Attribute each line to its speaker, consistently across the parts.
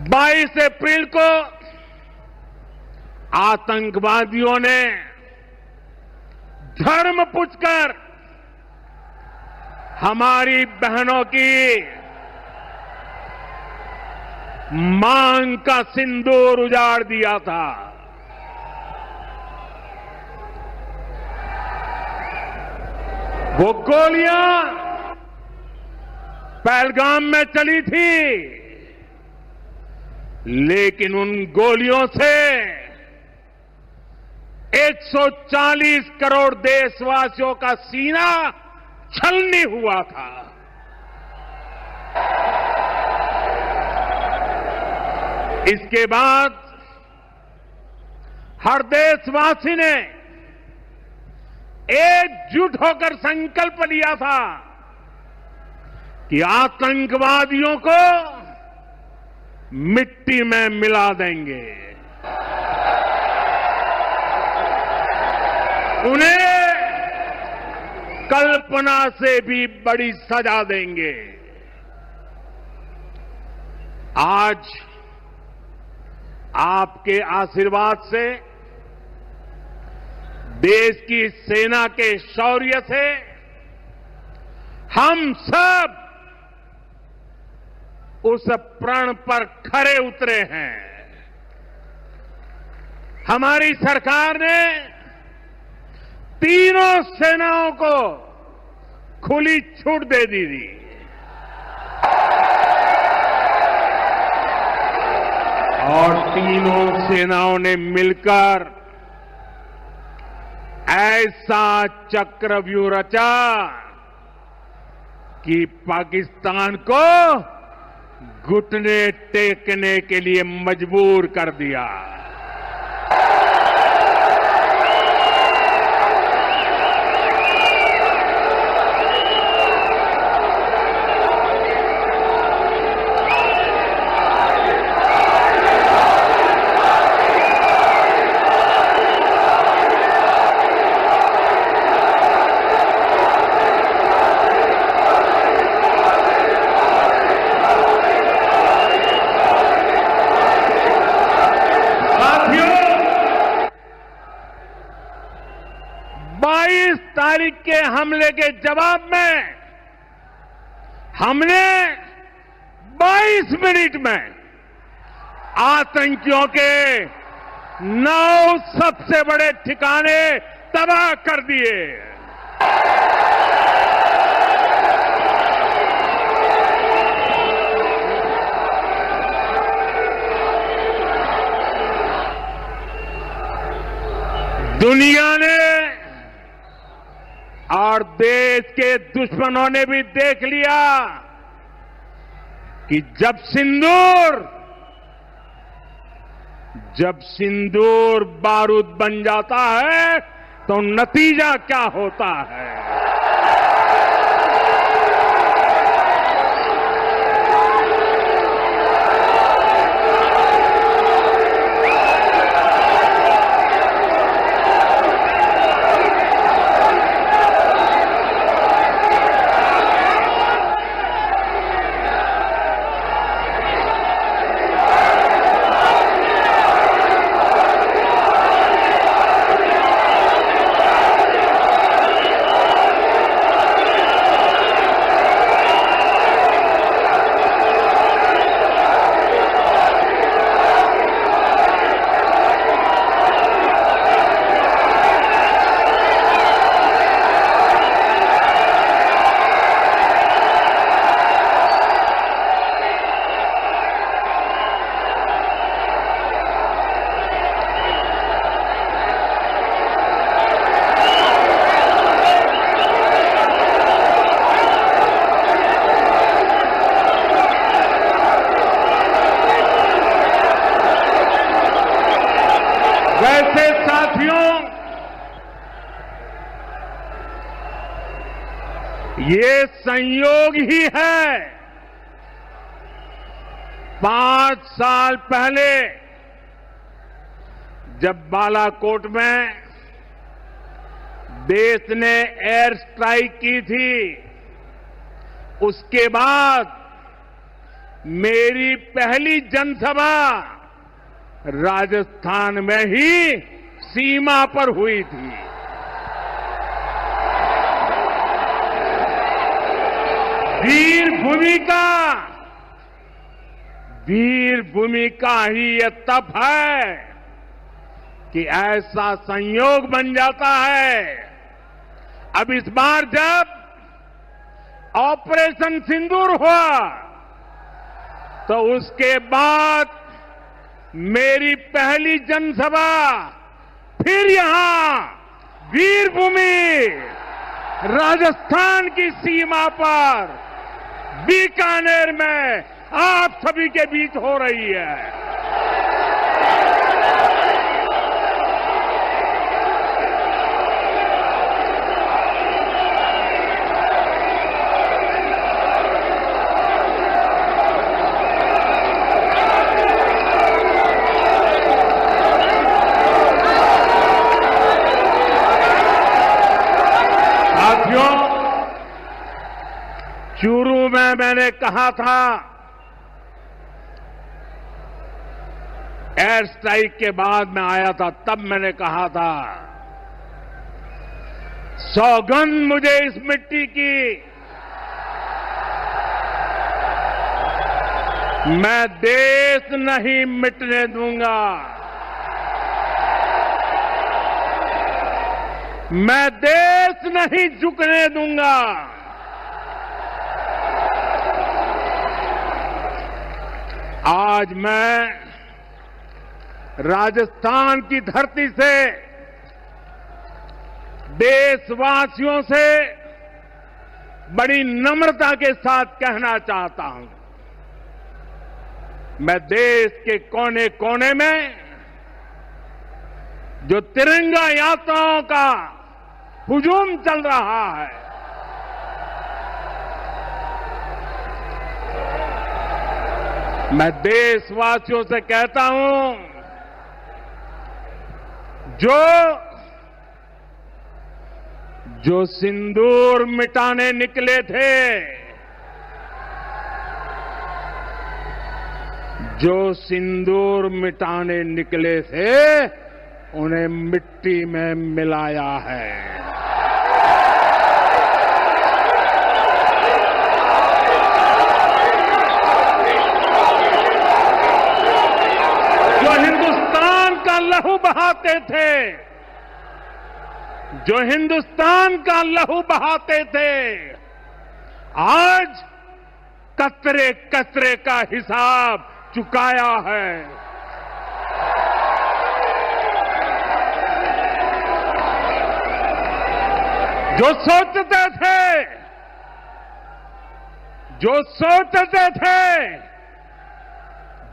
Speaker 1: 22 अप्रैल को आतंकवादियों ने धर्म पूछकर हमारी बहनों की मांग का सिंदूर उजाड़ दिया था। वो गोलियां पहलगाम में चली थी, लेकिन उन गोलियों से 140 करोड़ देशवासियों का सीना छलनी हुआ था। इसके बाद हर देशवासी ने एकजुट होकर संकल्प लिया था कि आतंकवादियों को मिट्टी में मिला देंगे, उन्हें कल्पना से भी बड़ी सजा देंगे। आज आपके आशीर्वाद से, देश की सेना के शौर्य से हम सब उस प्रण पर खरे उतरे हैं। हमारी सरकार ने तीनों सेनाओं को खुली छूट दे दी थी। और तीनों सेनाओं ने मिलकर ऐसा चक्रव्यूह रचा कि पाकिस्तान को घुटने टेकने के लिए मजबूर कर दिया। तारीख के हमले के जवाब में हमने 22 मिनट में आतंकियों के 9 सबसे बड़े ठिकाने तबाह कर दिए। दुनिया ने और देश के दुश्मनों ने भी देख लिया कि जब सिंदूर बारूद बन जाता है तो नतीजा क्या होता है। वैसे साथियों, ये संयोग ही है 5 साल पहले जब बालाकोट में देश ने एयर स्ट्राइक की थी, उसके बाद मेरी पहली जनसभा राजस्थान में ही सीमा पर हुई थी। वीर भूमि का ही ये तप है कि ऐसा संयोग बन जाता है। अब इस बार जब ऑपरेशन सिंदूर हुआ तो उसके बाद मेरी पहली जनसभा फिर यहां वीर भूमि राजस्थान की सीमा पर बीकानेर में आप सभी के बीच हो रही है। चूरू में मैंने कहा था, एयर स्ट्राइक के बाद मैं आया था, तब मैंने कहा था सौगंध मुझे इस मिट्टी की, मैं देश नहीं मिटने दूंगा, मैं देश नहीं झुकने दूंगा। आज मैं राजस्थान की धरती से देशवासियों से बड़ी नम्रता के साथ कहना चाहता हूं, मैं देश के कोने कोने में जो तिरंगा यात्राओं का हुजूम चल रहा है, मैं देशवासियों से कहता हूं, जो सिंदूर मिटाने निकले थे, जो सिंदूर मिटाने निकले थे, उन्हें मिट्टी में मिलाया है। लहू बहाते थे, जो हिंदुस्तान का लहू बहाते थे, आज कतरे कतरे का हिसाब चुकाया है। जो सोचते थे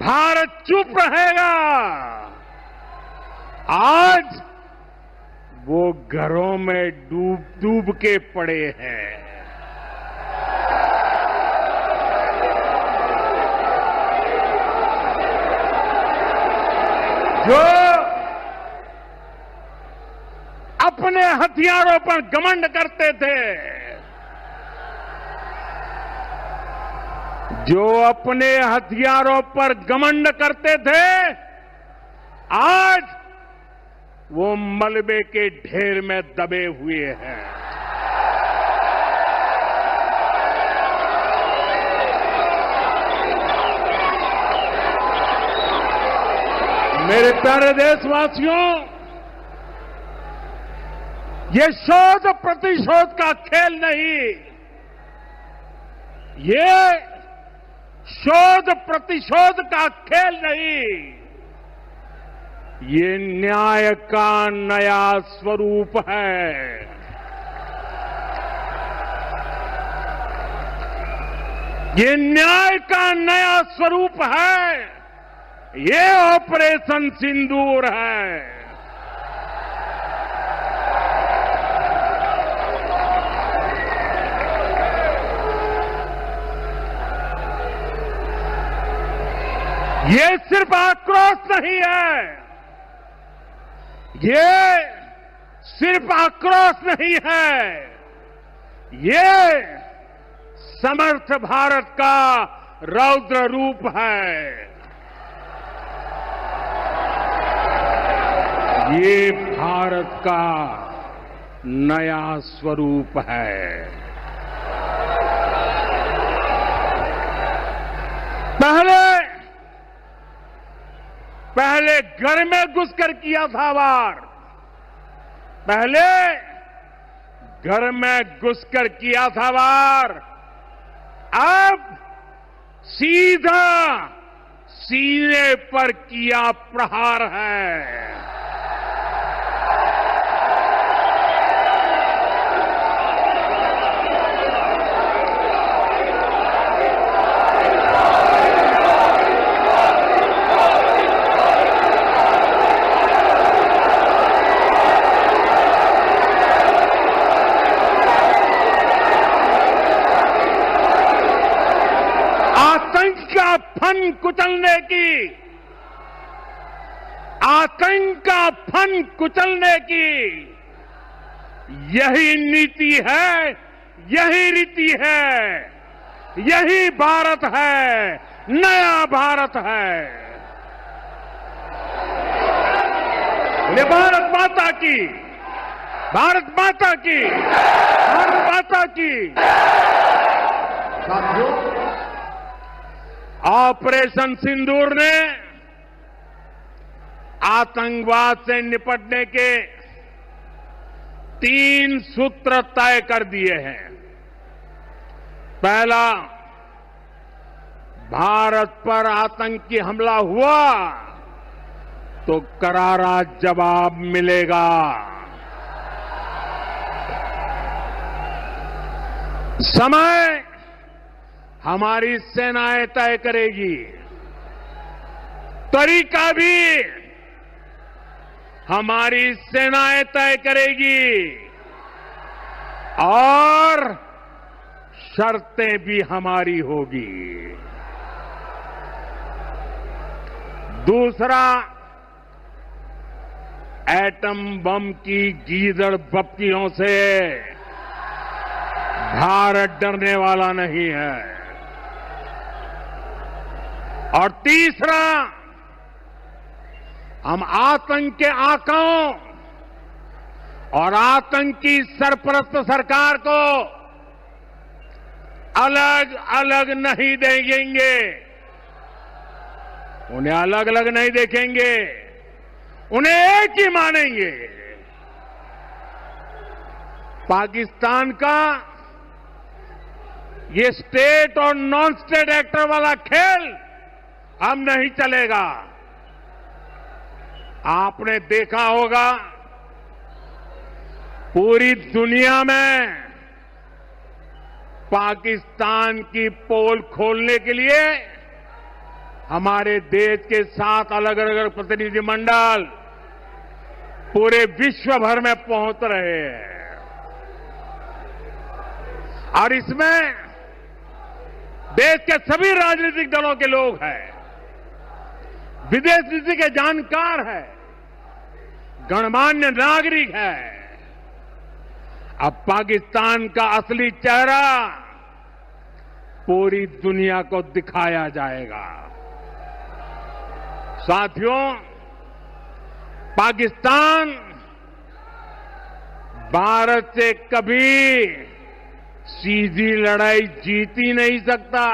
Speaker 1: भारत चुप रहेगा, आज वो घरों में डूब के पड़े हैं। जो अपने हथियारों पर घमंड करते थे, जो अपने हथियारों पर घमंड करते थे, आज वो मलबे के ढेर में दबे हुए हैं। मेरे प्यारे देशवासियों, ये शोध प्रतिशोध का खेल नहीं, ये शोध प्रतिशोध का खेल नहीं, ये न्याय का नया स्वरूप है। ये न्याय का नया स्वरूप है। ये ऑपरेशन सिंदूर है। ये सिर्फ आक्रोश नहीं है, ये सिर्फ आक्रोश नहीं है, ये समर्थ भारत का रौद्र रूप है। ये भारत का नया स्वरूप है। पहले घर में घुसकर किया था वार, पहले घर में घुसकर किया था वार, अब सीधा सीने पर किया प्रहार है। आतंक का फन कुचलने की यही नीति है, यही रीति है, यही भारत है, नया भारत है। ये भारत माता की, भारत माता की, भारत माता की। साथियों, ऑपरेशन सिंदूर ने आतंकवाद से निपटने के 3 सूत्र तय कर दिए हैं। पहला, भारत पर आतंकी हमला हुआ तो करारा जवाब मिलेगा। समय हमारी सेनाएं तय करेगी, तरीका भी हमारी सेनाएं तय करेगी और शर्तें भी हमारी होगी। दूसरा, एटम बम की गीदड़ बप्तियों से भारत डरने वाला नहीं है। और तीसरा, हम आतंक के आकाओं और आतंकी सरपरस्त सरकार को अलग अलग नहीं देंगे, उन्हें अलग अलग नहीं देखेंगे, उन्हें एक ही मानेंगे। पाकिस्तान का ये स्टेट और नॉन स्टेट एक्टर वाला खेल अब नहीं चलेगा। आपने देखा होगा, पूरी दुनिया में पाकिस्तान की पोल खोलने के लिए हमारे देश के 7 अलग अलग प्रतिनिधिमंडल पूरे विश्व भर में पहुंच रहे हैं। और इसमें देश के सभी राजनीतिक दलों के लोग हैं, विदेश नीति के जानकार है, गणमान्य नागरिक है। अब पाकिस्तान का असली चेहरा पूरी दुनिया को दिखाया जाएगा। साथियों, पाकिस्तान भारत से कभी सीधी लड़ाई जीत ही नहीं सकता।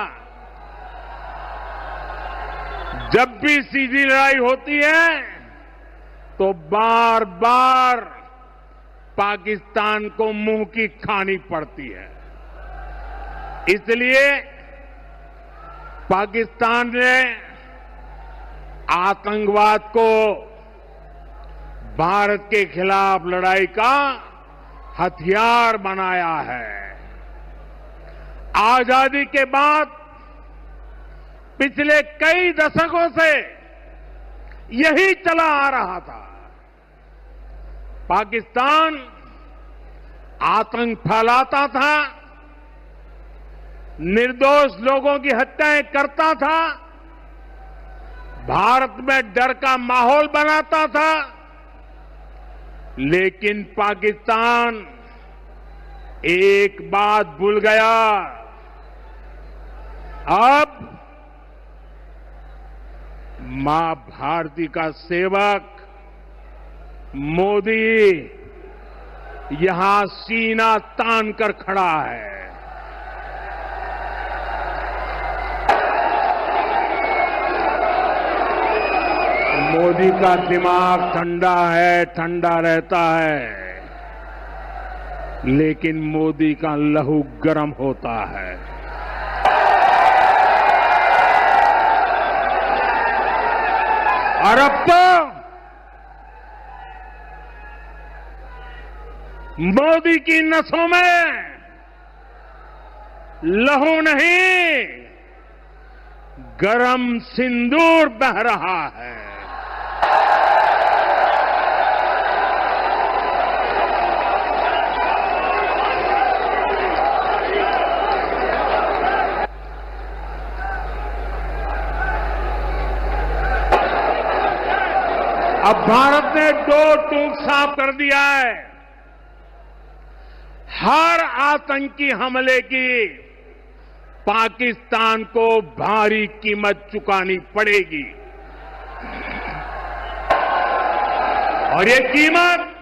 Speaker 1: जब भी सीधी लड़ाई होती है तो बार बार पाकिस्तान को मुंह की खानी पड़ती है। इसलिए पाकिस्तान ने आतंकवाद को भारत के खिलाफ लड़ाई का हथियार बनाया है। आजादी के बाद पिछले कई दशकों से यही चला आ रहा था। पाकिस्तान आतंक फैलाता था, निर्दोष लोगों की हत्याएं करता था, भारत में डर का माहौल बनाता था। लेकिन पाकिस्तान एक बात भूल गया, अब मां भारती का सेवक मोदी यहां सीना तान कर खड़ा है। मोदी का दिमाग ठंडा है, ठंडा रहता है, लेकिन मोदी का लहू गर्म होता है। और अब तो मोदी की नसों में लहू नहीं, गरम सिंदूर बह रहा है। अब भारत ने दो टूक साफ कर दिया है। हर आतंकी हमले की पाकिस्तान को भारी कीमत चुकानी पड़ेगी और ये कीमत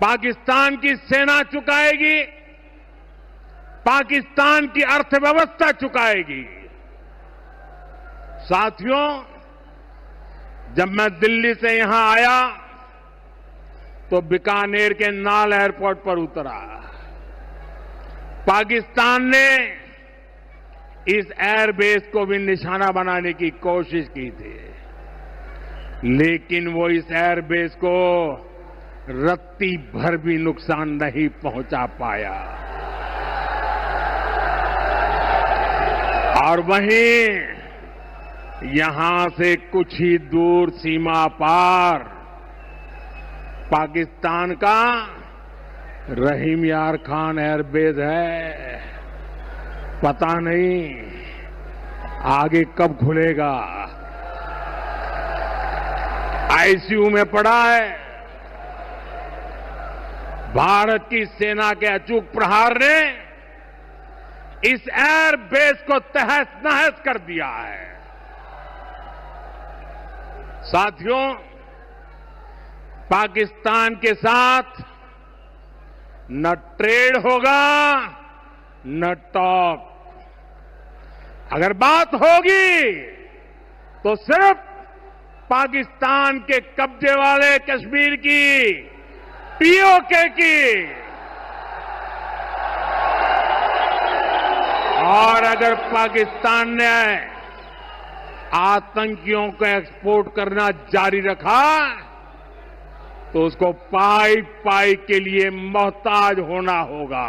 Speaker 1: पाकिस्तान की सेना चुकाएगी, पाकिस्तान की अर्थव्यवस्था चुकाएगी। साथियों, जब मैं दिल्ली से यहां आया तो बीकानेर के नाल एयरपोर्ट पर उतरा। पाकिस्तान ने इस एयरबेस को भी निशाना बनाने की कोशिश की थी, लेकिन वो इस एयरबेस को रत्ती भर भी नुकसान नहीं पहुंचा पाया। और वहीं यहां से कुछ ही दूर सीमा पार पाकिस्तान का रहीम यार खान एयरबेस है। पता नहीं आगे कब खुलेगा। आईसीयू में पड़ा है। भारत की सेना के अचूक प्रहार ने इस एयरबेस को तहस नहस कर दिया है। साथियों, पाकिस्तान के साथ न ट्रेड होगा न टॉक। अगर बात होगी तो सिर्फ पाकिस्तान के कब्जे वाले कश्मीर की, पीओके की। और अगर पाकिस्तान ने आतंकियों को एक्सपोर्ट करना जारी रखा तो उसको पाई पाई के लिए मोहताज होना होगा।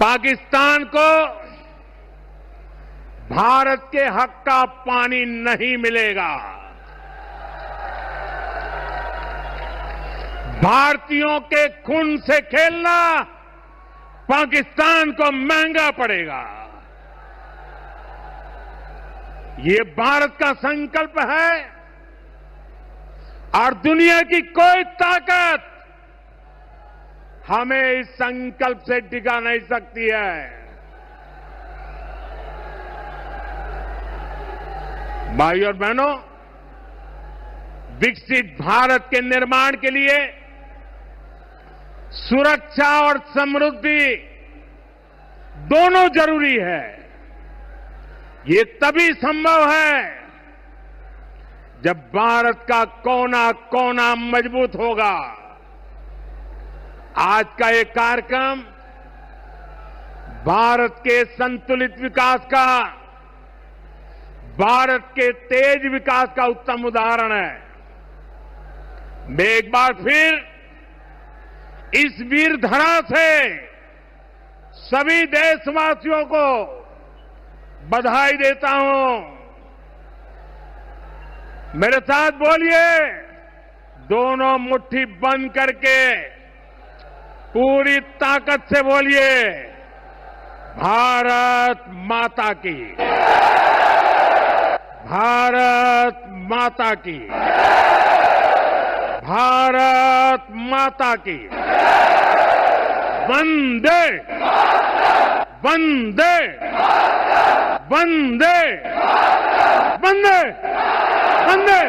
Speaker 1: पाकिस्तान को भारत के हक का पानी नहीं मिलेगा। भारतीयों के खून से खेलना पाकिस्तान को महंगा पड़ेगा। ये भारत का संकल्प है और दुनिया की कोई ताकत हमें इस संकल्प से डिगा नहीं सकती है। भाई और बहनों, विकसित भारत के निर्माण के लिए सुरक्षा और समृद्धि दोनों जरूरी है। ये तभी संभव है जब भारत का कोना कोना मजबूत होगा। आज का ये कार्यक्रम भारत के संतुलित विकास का, भारत के तेज विकास का उत्तम उदाहरण है। मैं एक बार फिर इस वीर धरा से सभी देशवासियों को बधाई देता हूं। मेरे साथ बोलिए, दोनों मुट्ठी बंद करके पूरी ताकत से बोलिए, भारत माता की, भारत माता की, भारत माता की, वंदे वंदे वंदे वंदे वंदे